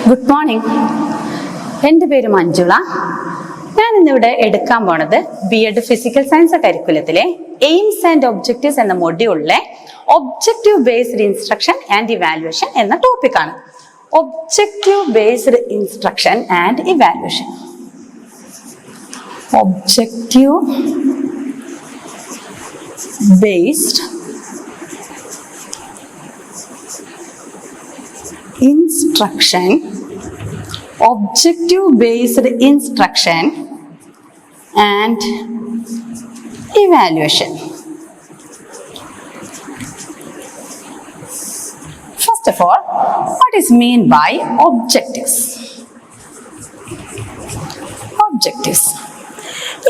Good morning. എൻ്റെ പേര് മഞ്ജുള. ഞാൻ ഇന്നിവിടെ എടുക്കാൻ പോണത് B.Ed ഫിസിക്കൽ സയൻസ് കരിക്കുലത്തിലെ എയിംസ് ആൻഡ് ഒബ്ജക്റ്റീവ്സ് എന്ന മൊഡ്യൂളിലെ objective based instruction and evaluation എന്ന ടോപ്പിക്കാണ്. Objective based instruction and evaluation. Objective based instruction, objective based instruction and evaluation. First of all, what is mean by objectives? Objectives.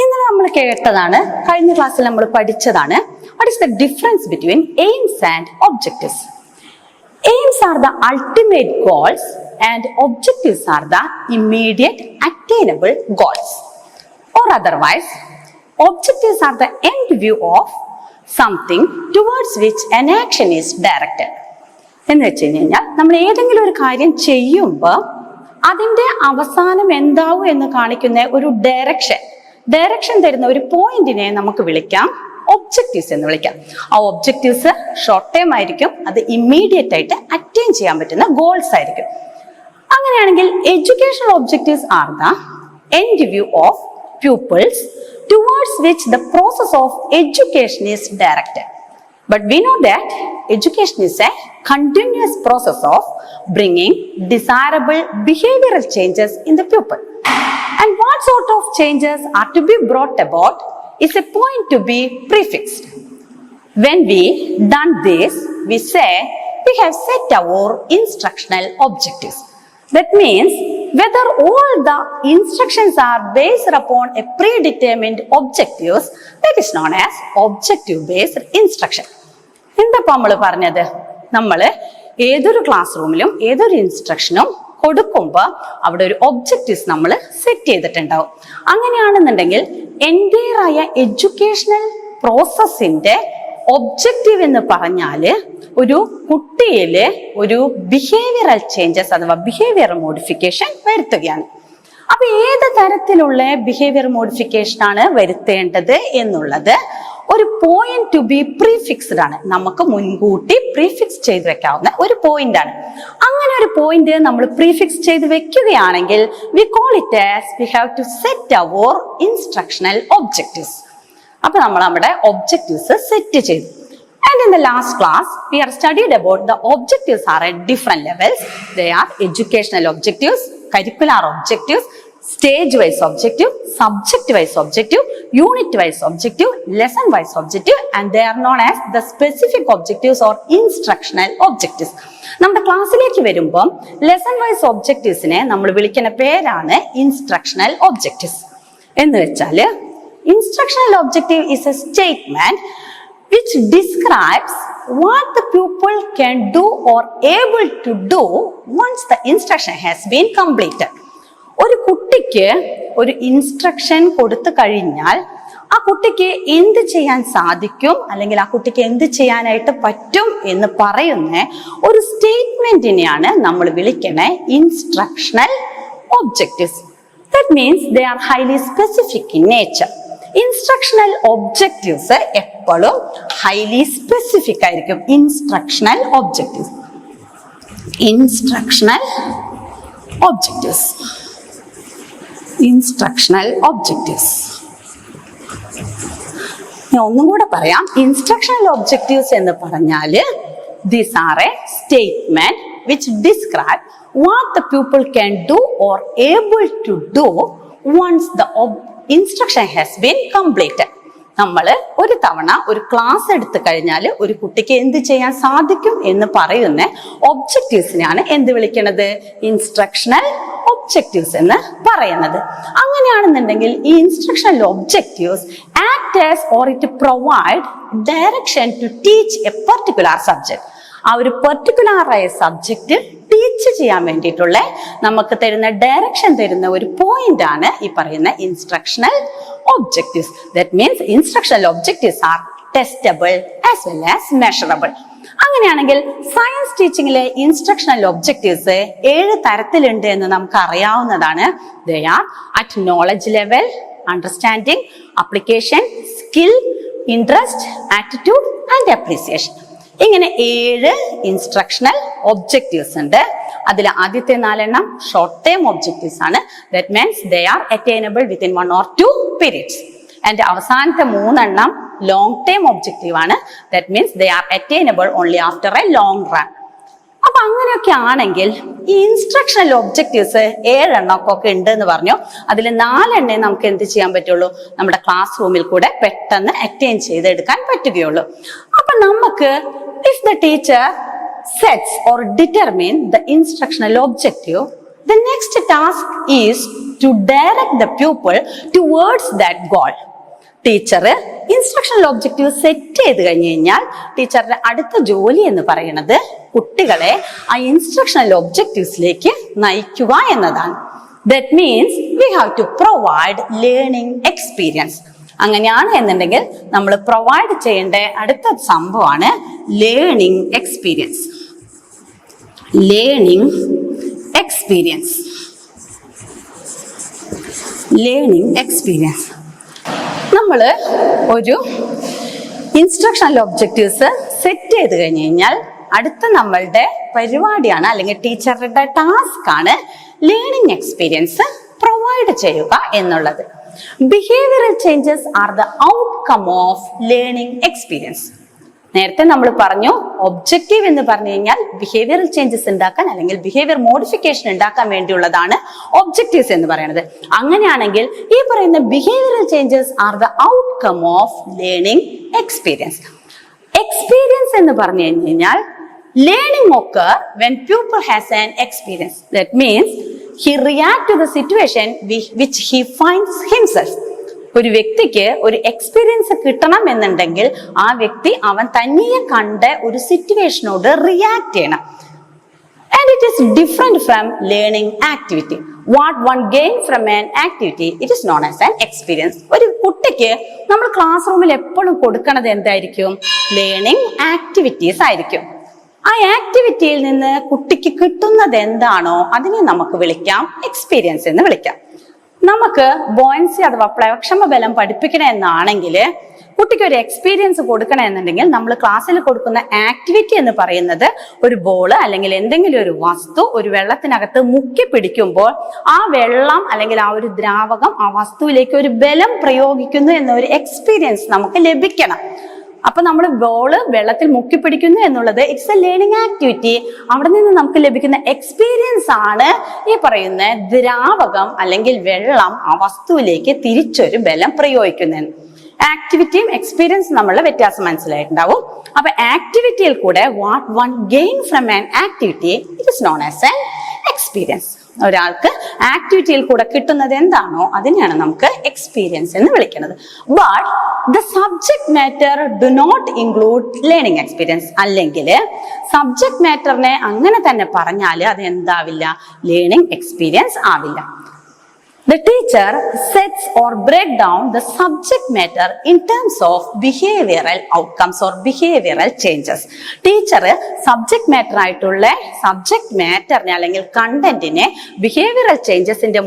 ഇന്നലെ നമ്മൾ കേട്ടതാണ്, കഴിഞ്ഞ ക്ലാസ്സിൽ നമ്മൾ പഠിച്ചതാണ്. What is the difference between aims and objectives? Aims are the ultimate goals and objectives are the immediate attainable goals. Or otherwise, objectives are the end view of something towards which an action is directed. എന്ന് വെച്ച് കഴിഞ്ഞാൽ നമ്മൾ ഏതെങ്കിലും ഒരു കാര്യം ചെയ്യുമ്പോൾ അതിൻ്റെ അവസാനം എന്താവും എന്ന് കാണിക്കുന്ന ഒരു ഡയറക്ഷൻ തരുന്ന ഒരു പോയിന്റിനെ നമുക്ക് വിളിക്കാം ഒബ്ജക്റ്റീവ്സ് എന്ന് വിളിക്കാം. ആ ഒബ്ജക്റ്റീവ്സ് ഷോർട്ട് ടൈം ആയിരിക്കും, അത് ഇമ്മീഡിയറ്റ് ആയിട്ട് അറ്റൈൻ ചെയ്യാൻ പറ്റുന്ന ഗോൾസ് ആയിരിക്കും. അങ്ങനെയാണെങ്കിൽ educational objectives are the end view of pupils towards which the process of education is directed. But we know that education is a continuous process of bringing desirable behavioral changes in the pupil. And what sort of changes are to be brought about is a point to be prefixed. When we done this, we say we have set our instructional objectives. That means whether all the instructions are based upon a predetermined objectives, that is known as objective based instruction. എന്താ നമ്മൾ പറഞ്ഞത്? നമ്മൾ ഏതൊരു class റൂമിലും ഏതൊരു ഇൻസ്ട്രക്ഷനും കൊടുക്കുമ്പോൾ അവിടെ ഒരു ഒബ്ജക്റ്റീവ്സ് നമ്മൾ സെറ്റ് ചെയ്തിട്ടുണ്ടാവും. അങ്ങനെയാണെന്നുണ്ടെങ്കിൽ എൻ്റെയർ ആയ എഡ്യൂക്കേഷണൽ പ്രോസസ്സിന്റെ ഒബ്ജക്റ്റീവ് എന്ന് പറഞ്ഞാല് ഒരു കുട്ടിയില് ഒരു ബിഹേവിയറൽ ചേഞ്ചസ് അഥവാ ബിഹേവിയർ മോഡിഫിക്കേഷൻ വരുത്തുകയാണ്. അപ്പൊ ഏത് തരത്തിലുള്ള ബിഹേവിയർ മോഡിഫിക്കേഷൻ ആണ് വരുത്തേണ്ടത് എന്നുള്ളത് ഒരു പോയിന്റ് ടു ബി പ്രീഫിക്സ്ഡ് ആണ്. നമുക്ക് മുൻകൂട്ടി പ്രീഫിക്സ് ചെയ്ത് വെക്കാവുന്ന ഒരു പോയിന്റ് ആണ്. അങ്ങനെ ഒരു പോയിന്റ് നമ്മൾ പ്രീഫിക്സ് ചെയ്ത് വെക്കുകയാണെങ്കിൽ we call it as we have to set our instructional objectives. അപ്പൊ നമ്മൾ നമ്മുടെ ഒബ്ജക്റ്റീവ്സ് സെറ്റ് ചെയ്തു. And in the last class, we have studied about the objectives are at different levels. They are educational objectives, curricular objectives, stage-wise objective, subject-wise objective, unit-wise objective, lesson-wise objective, and they are known as the specific objectives or instructional objectives. നമ്മുടെ ക്ലാസ്സിലേക്ക് വരുമ്പോൾ lesson-vice ഒബ്ജക്റ്റീവ്സിനെ നമ്മൾ വിളിക്കുന്ന പേരാണ് instructional objectives. എന്ന് വെച്ചാൽ instructional objective is a statement which describes what the pupil can do or able to do once the instruction has been completed. ഒരു കുട്ടിക്ക് ഒരു ഇൻസ്ട്രക്ഷൻ കൊടുത്തു കഴിഞ്ഞാൽ ആ കുട്ടിക്ക് എന്ത് ചെയ്യാൻ സാധിക്കും അല്ലെങ്കിൽ ആ കുട്ടിക്ക് എന്ത് ചെയ്യാനായിട്ട് പറ്റും എന്ന് പറയുന്ന ഒരു സ്റ്റേറ്റ്മെന്റിനെയാണ് നമ്മൾ വിളിക്കുന്നത് instructional objectives. That means they are highly specific in nature. Instructional objectives എപ്പോഴും ഹൈലി സ്പെസിഫിക് ആയിരിക്കും. ഇൻസ്ട്രക്ഷണൽ ഒബ്ജക്റ്റീവ്സ് ഞാൻ ഒന്നും കൂടെ പറയാം. ഇൻസ്ട്രക്ഷണൽ ഒബ്ജക്റ്റീവ്സ് എന്ന് പറഞ്ഞാല് these are a statement which describe what the pupil can do or able to do once the instruction has been completed. നമ്മൾ ഒരു തവണ ഒരു ക്ലാസ് എടുത്തു കഴിഞ്ഞാൽ ഒരു കുട്ടിക്ക് എന്ത് ചെയ്യാൻ സാധിക്കും എന്ന് പറയുന്ന ഒബ്ജക്റ്റീവ്സിനെയാണ് എന്ത് വിളിക്കുന്നത്? ഇൻസ്ട്രക്ഷണൽ ഒബ്ജക്റ്റീവ്സ് എന്ന് പറയുന്നത്. അങ്ങനെയാണെന്നുണ്ടെങ്കിൽ ഈ instructional objectives act as or it provide direction to teach a particular subject. ആ ഒരു പെർട്ടിക്കുലർ ആയ സബ്ജക്റ്റ് ടീച്ച് ചെയ്യാൻ വേണ്ടിയിട്ടുള്ള നമുക്ക് തരുന്ന ഡയറക്ഷൻ തരുന്ന ഒരു പോയിന്റ് ആണ് ഈ പറയുന്ന instructional objectives. That means instructional objectives R testable as well as measurable. അങ്ങനെയാണെങ്കിൽ സയൻസ് ടീച്ചിങ്ങിലെ ഇൻസ്ട്രക്ഷണൽ ഒബ്ജക്റ്റീവ്സ് 7 തരത്തിലുണ്ട് എന്ന് നമുക്ക് അറിയാവുന്നതാണ്. They are at knowledge level, understanding, application, skill, interest, attitude and appreciation. ഇങ്ങനെ 7 ഇൻസ്ട്രക്ഷണൽ ഒബ്ജക്റ്റീവ്സ് ഉണ്ട്. അതിൽ ആദ്യത്തെ 4 ഷോർട്ട് ടേം ഒബ്ജക്റ്റീവ്സ് ആണ്. That means they are attainable within 1 or 2 periods. And അവസാനത്തെ 3 ലോങ് ടേം ഒബ്ജക്റ്റീവ് ആണ്. That means they are attainable only after A long run. അപ്പൊ അങ്ങനെയൊക്കെ ആണെങ്കിൽ ഈ ഇൻസ്ട്രക്ഷണൽ ഒബ്ജക്റ്റീവ്സ് 7 ഒക്കെ ഉണ്ട് എന്ന് പറഞ്ഞു. അതിൽ 4 നമുക്ക് എന്ത് ചെയ്യാൻ പറ്റുള്ളൂ? നമ്മുടെ ക്ലാസ് റൂമിൽ കൂടെ പെട്ടെന്ന് അറ്റൈൻ ചെയ്തെടുക്കാൻ പറ്റുകയുള്ളൂ. അപ്പൊ നമുക്ക് if the teacher sets or determine the instructional objective, the next task is to direct the pupil towards that goal. Teacher instructional objective set ചെയ്ത് കഴിഞ്ഞു കഴിഞ്ഞാൽ ടീച്ചറുടെ അടുത്ത ജോലി എന്ന് പറയുന്നത് കുട്ടികളെ ആ ഇൻസ്ട്രക്ഷണൽ ഒബ്ജക്റ്റീവ്സിലേക്ക് നയിക്കുക എന്നതാണ്. That means we have to provide learning experience. അങ്ങനെയാണ് എന്നുണ്ടെങ്കിൽ നമ്മൾ പ്രൊവൈഡ് ചെയ്യേണ്ട അടുത്ത സംഭവമാണ് learning experience. Learning experience. Learning experience. നമ്മൾ ഒരു ഇൻസ്ട്രക്ഷണൽ ഒബ്ജക്റ്റീവ്സ് സെറ്റ് ചെയ്ത് കഴിഞ്ഞു കഴിഞ്ഞാൽ അടുത്ത നമ്മളുടെ പരിപാടിയാണ് അല്ലെങ്കിൽ ടീച്ചറുടെ ടാസ്ക് ആണ് ലേണിംഗ് എക്സ്പീരിയൻസ് പ്രൊവൈഡ് ചെയ്യുക എന്നുള്ളത്. Behavioural changes are the outcome of learning experience. നേരത്തെ നമ്മൾ പറഞ്ഞു ഒബ്ജക്റ്റീവ് എന്ന് പറഞ്ഞു കഴിഞ്ഞാൽ ബിഹേവിയറൽ ചേഞ്ചസ് ഉണ്ടാക്കാൻ അല്ലെങ്കിൽ ബിഹേവിയർ മോഡിഫിക്കേഷൻ ഉണ്ടാക്കാൻ വേണ്ടിയുള്ളതാണ് ഒബ്ജക്റ്റീവ്സ് എന്ന് പറയുന്നത്. അങ്ങനെയാണെങ്കിൽ ഈ പറയുന്ന behavioural changes are the outcome of learning experience. Experience എന്ന് പറഞ്ഞു കഴിഞ്ഞാൽ learning occur when pupil has an experience. That means he react to the situation which he finds himself. ഒരു വ്യക്തിക്ക് ഒരു എക്സ്പീരിയൻസ് കിട്ടണം എന്നുണ്ടെങ്കിൽ ആ വ്യക്തി അവൻ തനിയെ കണ്ട ഒരു സിറ്റുവേഷനോട് റിയാക്ട് ചെയ്യണം. And it is different from learning activity. What one gain from an activity, it is known as an experience. ഒരു കുട്ടിക്ക് നമ്മൾ ക്ലാസ് റൂമിൽ എപ്പോഴും കൊടുക്കുന്നത് എന്തായിരിക്കും? ലേണിംഗ് ആക്ടിവിറ്റീസ് ആയിരിക്കും. ആ ആക്ടിവിറ്റിയിൽ നിന്ന് കുട്ടിക്ക് കിട്ടുന്നത് എന്താണോ അതിനെ നമുക്ക് വിളിക്കാം എക്സ്പീരിയൻസ് എന്ന് വിളിക്കാം. നമുക്ക് ബോയൻസി അഥവാ പ്ലവക്ഷമ ബലം പഠിപ്പിക്കണമെന്നാണെങ്കിൽ കുട്ടിക്ക് ഒരു എക്സ്പീരിയൻസ് കൊടുക്കണമെന്നുണ്ടെങ്കിൽ നമ്മൾ ക്ലാസ്സിൽ കൊടുക്കുന്ന ആക്ടിവിറ്റി എന്ന് പറയുന്നത് ഒരു ബോള് അല്ലെങ്കിൽ എന്തെങ്കിലും ഒരു വസ്തു ഒരു വെള്ളത്തിനകത്ത് മുക്കി പിടിക്കുമ്പോൾ ആ വെള്ളം അല്ലെങ്കിൽ ആ ഒരു ദ്രാവകം ആ വസ്തുവിലേക്ക് ഒരു ബലം പ്രയോഗിക്കുന്നു എന്നൊരു എക്സ്പീരിയൻസ് നമുക്ക് ലഭിക്കണം. അപ്പൊ നമ്മൾ ബോള് വെള്ളത്തിൽ മുക്കി പിടിക്കുന്നു എന്നുള്ളത് ഇറ്റ്സ് എ ലേണിംഗ് ആക്ടിവിറ്റി. അവിടെ നിന്ന് നമുക്ക് ലഭിക്കുന്ന എക്സ്പീരിയൻസ് ആണ് ഈ പറയുന്ന ദ്രാവകം അല്ലെങ്കിൽ വെള്ളം ആ വസ്തുവിലേക്ക് തിരിച്ചൊരു ബലം പ്രയോഗിക്കുന്നത്. ആക്ടിവിറ്റിയും എക്സ്പീരിയൻസ് നമ്മളുടെ വ്യത്യാസം മനസ്സിലായിട്ടുണ്ടാവും. അപ്പൊ ആക്ടിവിറ്റിയിൽ കൂടെ what one gain from an activity it is known as an experience. ഒരാൾക്ക് ആക്ടിവിറ്റിയിൽ കൂടെ കിട്ടുന്നത് എന്താണോ അതിനെയാണ് നമുക്ക് എക്സ്പീരിയൻസ് എന്ന് വിളിക്കുന്നത്. But the subject matter do not include learning experience. അല്ലെങ്കിൽ സബ്ജക്ട് മാറ്ററിനെ അങ്ങനെ തന്നെ പറഞ്ഞാൽ അത് എന്താവില്ല? ലേണിംഗ് എക്സ്പീരിയൻസ് ആവില്ല. The teacher sets or break down the subject matter in terms of behavioral outcomes or behavioral changes. Teacher subject matter ആയിട്ടുള്ള subject മാറ്ററിനെ അല്ലെങ്കിൽ കണ്ടന്റിനെ ബിഹേവിയറൽ ചേഞ്ചസിന്റെ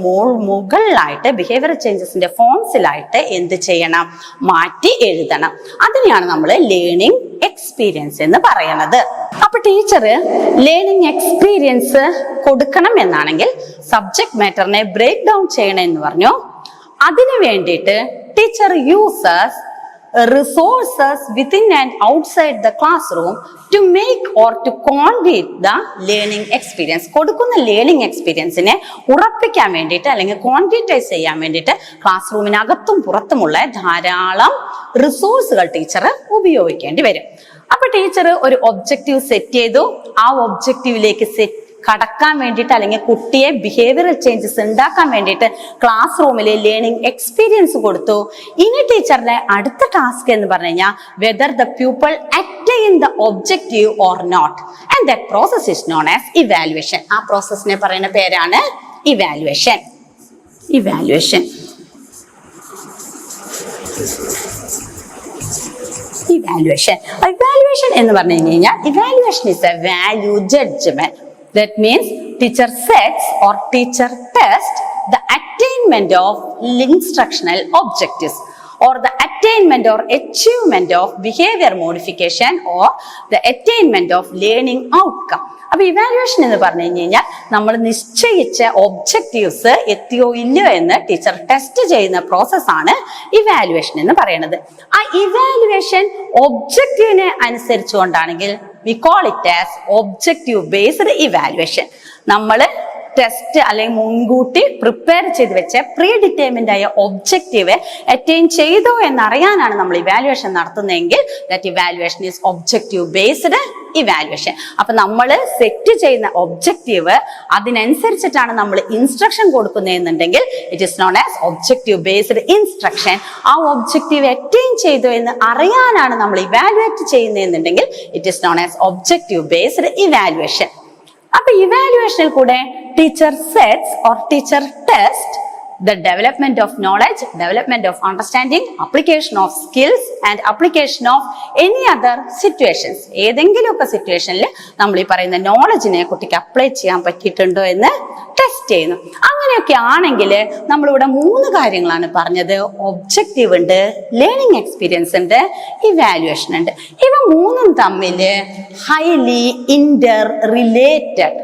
മുകളിലായിട്ട് ബിഹേവിയറൽ ചേഞ്ചസിന്റെ ഫോംസിലായിട്ട് എന്ത് ചെയ്യണം? മാറ്റി എഴുതണം. അതിനെയാണ് നമ്മൾ ലേണിംഗ് എക്സ്പീരിയൻസ് എന്ന് പറയുന്നത്. അപ്പൊ ടീച്ചർ ലേണിംഗ് എക്സ്പീരിയൻസ് കൊടുക്കണം എന്നാണെങ്കിൽ സബ്ജക്ട് മാറ്ററിനെ ബ്രേക്ക് ഡൗൺ ചെയ്യണം എന്ന് പറഞ്ഞു. അതിനു വേണ്ടിയിട്ട് teacher uses resources within and outside the classroom to make or to convert the learning experience. കൊടുക്കുന്ന ലേണിംഗ് എക്സ്പീരിയൻസിനെ ഉറപ്പിക്കാൻ വേണ്ടിയിട്ട് അല്ലെങ്കിൽ ക്വാണ്ടിറ്റൈസ് ചെയ്യാൻ വേണ്ടിയിട്ട് ക്ലാസ് റൂമിനകത്തും പുറത്തുമുള്ള ധാരാളം റിസോഴ്സുകൾ ടീച്ചർ ഉപയോഗിക്കേണ്ടി വരും. അപ്പൊ ടീച്ചർ ഒരു ഒബ്ജക്റ്റീവ് സെറ്റ് ചെയ്തു. ആ ഒബ്ജക്റ്റീവിലേക്ക് കടക്കാൻ വേണ്ടിയിട്ട് അല്ലെങ്കിൽ കുട്ടിയെ ബിഹേവിയറൽ ചേഞ്ചസ് ഉണ്ടാക്കാൻ വേണ്ടിയിട്ട് ക്ലാസ് റൂമിൽ ലേണിംഗ് എക്സ്പീരിയൻസ് കൊടുത്തു. ഇനി ടീച്ചറുടെ അടുത്ത ടാസ്ക് എന്ന് പറഞ്ഞു കഴിഞ്ഞാൽ whether the pupil attain the objective or not, and that process is known as evaluation. ആ പ്രോസസ്സിനെ പറയുന്ന പേരാണ് ഇവാലുവേഷൻ. ഇവാലുവേഷൻ. ഇവാലുവേഷൻ എന്ന് പറഞ്ഞു കഴിഞ്ഞാൽ evaluation is a value judgement. That means teacher sets or teacher tests the attainment of instructional objectives or the attainment or achievement of behavior modification or the attainment of learning outcome. അപ്പൊ evaluation എന്ന് പറഞ്ഞു കഴിഞ്ഞാൽ നമ്മൾ നിശ്ചയിച്ച objectives എത്തിയോ ഇല്ലയോ എന്ന് teacher test ചെയ്യുന്ന പ്രോസസ്സാണ് ഇവാലുവേഷൻ എന്ന് പറയുന്നത്. ആ ഇവാലുവേഷൻ ഒബ്ജക്റ്റീവിനെ അനുസരിച്ചുകൊണ്ടാണെങ്കിൽ we call it as objective based evaluation. നമ്മൾ ടെസ്റ്റ് അല്ലെങ്കിൽ മുൻകൂട്ടി പ്രിപ്പയർ ചെയ്ത് വെച്ച പ്രീ ഡിറ്റർമിൻഡ് ആയ ഒബ്ജക്റ്റീവ് അറ്റൈൻ ചെയ്തോ എന്നറിയാനാണ് നമ്മൾ ഇവാലുവേഷൻ നടത്തുന്നതെങ്കിൽ that evaluation is objective based evaluation. അപ്പൊ നമ്മൾ സെറ്റ് ചെയ്യുന്ന ഒബ്ജക്റ്റീവ് അതിനനുസരിച്ചിട്ടാണ് നമ്മൾ ഇൻസ്ട്രക്ഷൻ കൊടുക്കുന്നതെന്നുണ്ടെങ്കിൽ it is known as objective based instruction. ആ ഒബ്ജക്റ്റീവ് അറ്റൈൻ ചെയ്തോ എന്ന് അറിയാനാണ് നമ്മൾ ഇവാലുവേറ്റ് ചെയ്യുന്നതെന്നുണ്ടെങ്കിൽ it is known as objective based evaluation. അപ്പൊ ഇവാലുവേഷനിൽ കൂടെ teacher sets or teacher test the development of knowledge, development of understanding, application of skills and application of any other situations. ഏതെങ്കിലുമൊക്കെ സിറ്റുവേഷനിൽ നമ്മൾ ഈ പറയുന്ന നോളജിനെ കുട്ടിക്ക് അപ്ലൈ ചെയ്യാൻ പറ്റിയിട്ടുണ്ടോ എന്ന് ടെസ്റ്റ് ചെയ്യുന്നു. അങ്ങനെയൊക്കെ ആണെങ്കിൽ നമ്മളിവിടെ 3 കാര്യങ്ങളാണ് പറഞ്ഞത്. ഒബ്ജക്റ്റീവ് ഉണ്ട്, ലേണിംഗ് എക്സ്പീരിയൻസ് ഉണ്ട്, ഇവാലുവേഷൻ ഉണ്ട്. ഇവ 3ഉം തമ്മിൽ highly Inter related.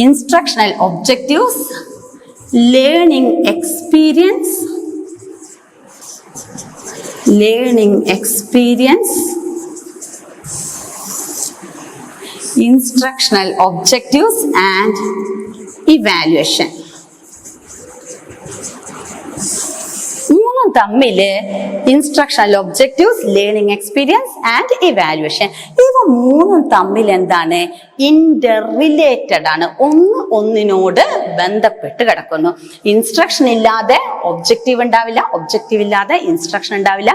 Instructional objectives, learning experience, instructional objectives and evaluation. മൂന്നും തമ്മിൽ instructional objectives, learning experience and evaluation, ഇവ 3ഉം തമ്മിൽ എന്താണ്? ഇന്റർ റിലേറ്റഡ് ആണ്. ഒന്നിനോട് ബന്ധപ്പെട്ട് കിടക്കുന്നു. ഇൻസ്ട്രക്ഷൻ ഇല്ലാതെ ഒബ്ജക്റ്റീവ് ഉണ്ടാവില്ല, ഒബ്ജക്റ്റീവ് ഇല്ലാതെ ഇൻസ്ട്രക്ഷൻ ഉണ്ടാവില്ല.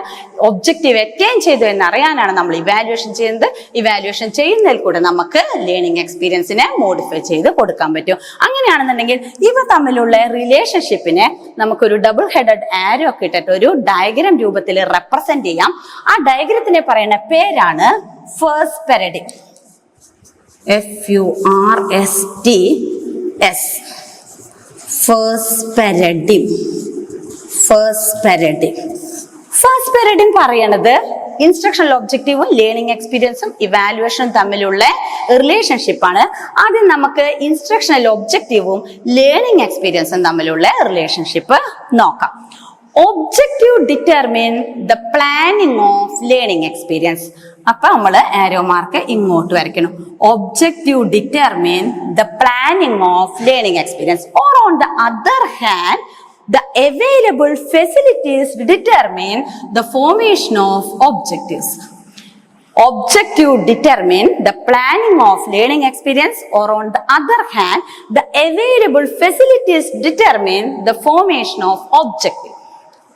ഒബ്ജക്റ്റീവ് അറ്റൈൻ ചെയ്തു എന്നറിയാനാണ് നമ്മൾ ഇവാലുവേഷൻ ചെയ്യുന്നത്. ഇവാലുവേഷൻ ചെയ്യുന്നതിൽ കൂടെ നമുക്ക് ലേണിംഗ് എക്സ്പീരിയൻസിനെ മോഡിഫൈ ചെയ്ത് കൊടുക്കാൻ പറ്റും. അങ്ങനെയാണെന്നുണ്ടെങ്കിൽ ഇവ തമ്മിലുള്ള റിലേഷൻഷിപ്പിനെ നമുക്കൊരു ഡബിൾ ഹെഡഡ് ആരോ ഒക്കെ ഇട്ടിട്ട് ഒരു ഡയഗ്രാം രൂപത്തിൽ റെപ്രസെന്റ് ചെയ്യാം. ആ ഡയഗ്രത്തിനെ പറയുന്ന പേരാണ് first paradigm. FURSTS, first paradigm. First paradigm പറയണത് ഇൻസ്ട്രക്ഷണൽ ഒബ്ജക്റ്റീവും ലേണിംഗ് എക്സ്പീരിയൻസും ഇവാലുവേഷനും തമ്മിലുള്ള റിലേഷൻഷിപ്പ് ആണ്. ആദ്യം നമുക്ക് ഇൻസ്ട്രക്ഷണൽ ഒബ്ജക്റ്റീവും ലേണിംഗ് എക്സ്പീരിയൻസും തമ്മിലുള്ള റിലേഷൻഷിപ്പ് നോക്കാം. Objective determine the planning of learning experience. അപ്പൊ നമ്മൾ ആരോ മാർക്ക് ഇങ്ങോട്ട് വരയ്ക്കണം. Objective determine the planning of learning experience, or on the other hand the available facilities determine the formation of objectives. Objective determine the planning of learning experience, or on the other hand the available facilities determine the formation of objective.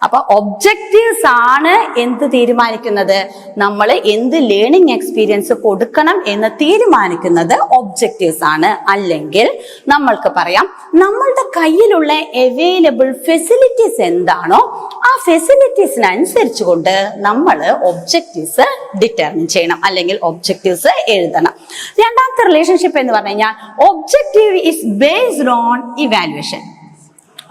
അപ്പൊ objectives ആണ് എന്ത് തീരുമാനിക്കുന്നത്? നമ്മൾ എന്ത് learning experience കൊടുക്കണം എന്ന് തീരുമാനിക്കുന്നത് objectives ആണ്. അല്ലെങ്കിൽ നമ്മൾക്ക് പറയാം നമ്മളുടെ കയ്യിലുള്ള അവൈലബിൾ ഫെസിലിറ്റീസ് എന്താണോ ആ ഫെസിലിറ്റീസിനനുസരിച്ച് കൊണ്ട് നമ്മൾ ഒബ്ജക്റ്റീവ്സ് ഡിറ്റർമിൻ ചെയ്യണം, അല്ലെങ്കിൽ ഒബ്ജക്റ്റീവ്സ് എഴുതണം. രണ്ടാമത്തെ റിലേഷൻഷിപ്പ് എന്ന് പറഞ്ഞു കഴിഞ്ഞാൽ objective is based on evaluation.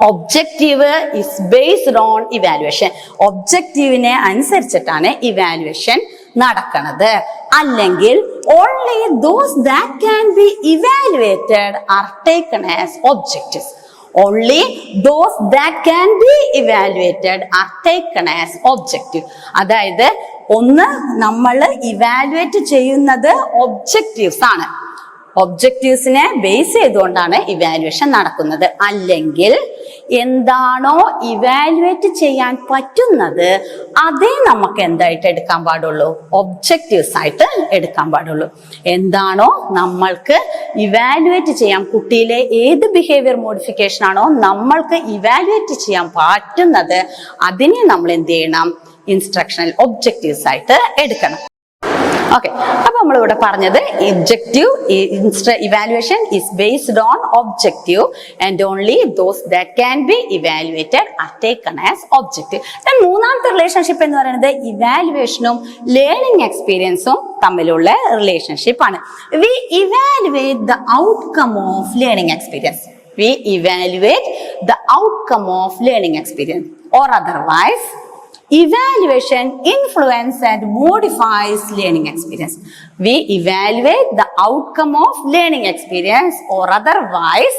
Objective is based on evaluation. ഒബ്ജക്റ്റീവിനെ അനുസരിച്ചിട്ടാണ് ഇവാലുവേഷൻ നടക്കുന്നത്. അല്ലെങ്കിൽ only those that can be evaluated are taken as objectives. Only those that can be evaluated are taken as objective. അതായത് ഒന്ന് നമ്മൾ evaluate ചെയ്യുന്നത് objectives ആണ്. ഒബ്ജക്റ്റീവ്സിനെ base ചെയ്തുകൊണ്ടാണ് ഇവാലുവേഷൻ നടക്കുന്നത്. അല്ലെങ്കിൽ എന്താണോ ഇവാലുവേറ്റ് ചെയ്യാൻ പറ്റുന്നത് അതേ നമുക്ക് എന്തായിട്ട് എടുക്കാൻ പാടുള്ളൂ? ഒബ്ജക്റ്റീവ്സ് ആയിട്ട് എടുക്കാൻ പാടുള്ളൂ. എന്താണോ നമ്മൾക്ക് ഇവാലുവേറ്റ് ചെയ്യാൻ, കുട്ടിയിലെ ഏത് ബിഹേവിയർ മോഡിഫിക്കേഷൻ ആണോ നമ്മൾക്ക് ഇവാലുവേറ്റ് ചെയ്യാൻ പറ്റുന്നത് അതിനെ നമ്മൾ എന്ത് ചെയ്യണം? ഇൻസ്ട്രക്ഷണൽ ഒബ്ജക്റ്റീവ്സ് ആയിട്ട് എടുക്കണം. ഓക്കെ, അപ്പൊ നമ്മളിവിടെ പറഞ്ഞത് objective evaluation is based on objective and only those that can be evaluated are taken as objective. Then മൂന്നാമത്തെ റിലേഷൻഷിപ്പ് എന്ന് പറയുന്നത് ഇവാലുവേഷനും ലേണിംഗ് എക്സ്പീരിയൻസും തമ്മിലുള്ള റിലേഷൻഷിപ്പ് ആണ്. We evaluate the outcome of learning experience. We evaluate the outcome of learning experience, or otherwise evaluation influence and modifies learning experience. We evaluate the outcome of learning experience, or otherwise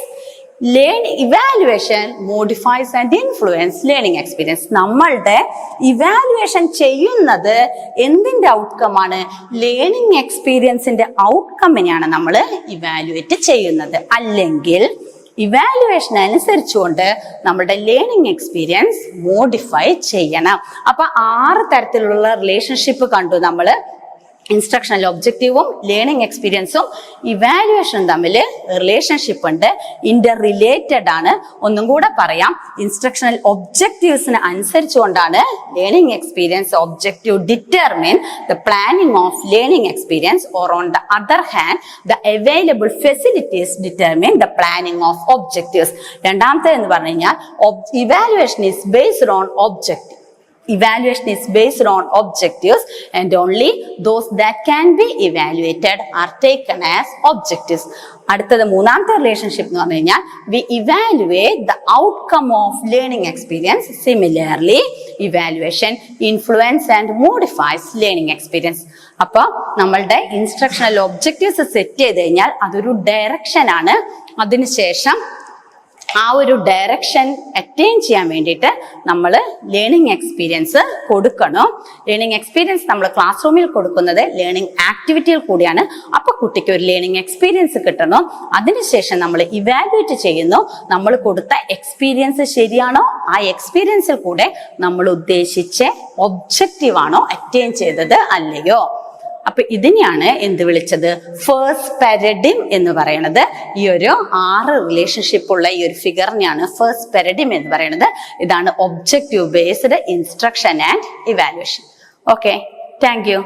evaluation modifies and influence learning experience. നമ്മളുടെ evaluation ചെയ്യുന്നത് എന്തിന്റെ outcome ആണ്? Learning എക്സ്പീരിയൻസിന്റെ ഔട്ട്കമ്മിനെയാണ് നമ്മൾ evaluate ചെയ്യുന്നത്. അല്ലെങ്കിൽ evaluation അനുസരിച്ചുകൊണ്ട് നമ്മുടെ learning experience modify ചെയ്യണം. അപ്പൊ 6 തരത്തിലുള്ള റിലേഷൻഷിപ്പ് കണ്ടു നമ്മൾ. ഇൻസ്ട്രക്ഷണൽ ഒബ്ജക്റ്റീവും ലേണിംഗ് എക്സ്പീരിയൻസും ഇവാലുവേഷനും തമ്മിൽ റിലേഷൻഷിപ്പ് ഉണ്ട്, ഇന്റർ റിലേറ്റഡ് ആണ്. ഒന്നും കൂടെ പറയാം, ഇൻസ്ട്രക്ഷണൽ ഒബ്ജക്റ്റീവ്സിന് അനുസരിച്ചുകൊണ്ടാണ് learning experience objective determine the planning of learning experience, or on the other hand the available facilities determine the planning of objectives. രണ്ടാമത്തെ എന്ന് പറഞ്ഞു കഴിഞ്ഞാൽ evaluation is based on objective. Evaluation is based on objectives and only those that can be evaluated are taken as objectives. അടുത്തത് മൂന്നാമത്തെ relationship എന്ന് പറഞ്ഞു കഴിഞ്ഞാൽ we evaluate the outcome of learning experience. Similarly, evaluation influence and modifies learning experience. അപ്പൊ നമ്മളുടെ instructional objectives set ചെയ്ത് കഴിഞ്ഞാൽ അതൊരു ഡയറക്ഷൻ ആണ്. അതിനുശേഷം ആ ഒരു ഡയറക്ഷൻ അറ്റൈൻ ചെയ്യാൻ വേണ്ടിയിട്ട് നമ്മൾ ലേണിംഗ് എക്സ്പീരിയൻസ് കൊടുക്കണം. ലേണിംഗ് എക്സ്പീരിയൻസ് നമ്മൾ ക്ലാസ് റൂമിൽ കൊടുക്കുന്നത് ലേണിംഗ് ആക്ടിവിറ്റിയിൽ കൂടിയാണ്. അപ്പൊ കുട്ടിക്ക് ഒരു ലേണിംഗ് എക്സ്പീരിയൻസ് കിട്ടണം. അതിനുശേഷം നമ്മൾ ഇവാലുവേറ്റ് ചെയ്യുന്നു, നമ്മൾ കൊടുത്ത എക്സ്പീരിയൻസ് ശരിയാണോ, ആ എക്സ്പീരിയൻസിൽ കൂടെ നമ്മൾ ഉദ്ദേശിച്ച ഒബ്ജക്റ്റീവ് ആണോ അറ്റൈൻ ചെയ്തത് അല്ലയോ. അപ്പൊ ഇതിനെയാണ് എന്ത് വിളിച്ചത്? ഫസ്റ്റ് പാരഡിം എന്ന് പറയുന്നത്. ഈ ഒരു 6 റിലേഷൻഷിപ്പ് ഉള്ള ഈ ഒരു ഫിഗറിനെയാണ് ഫസ്റ്റ് പാരഡിം എന്ന് പറയുന്നത്. ഇതാണ് objective based instruction and evaluation. Okay, thank you.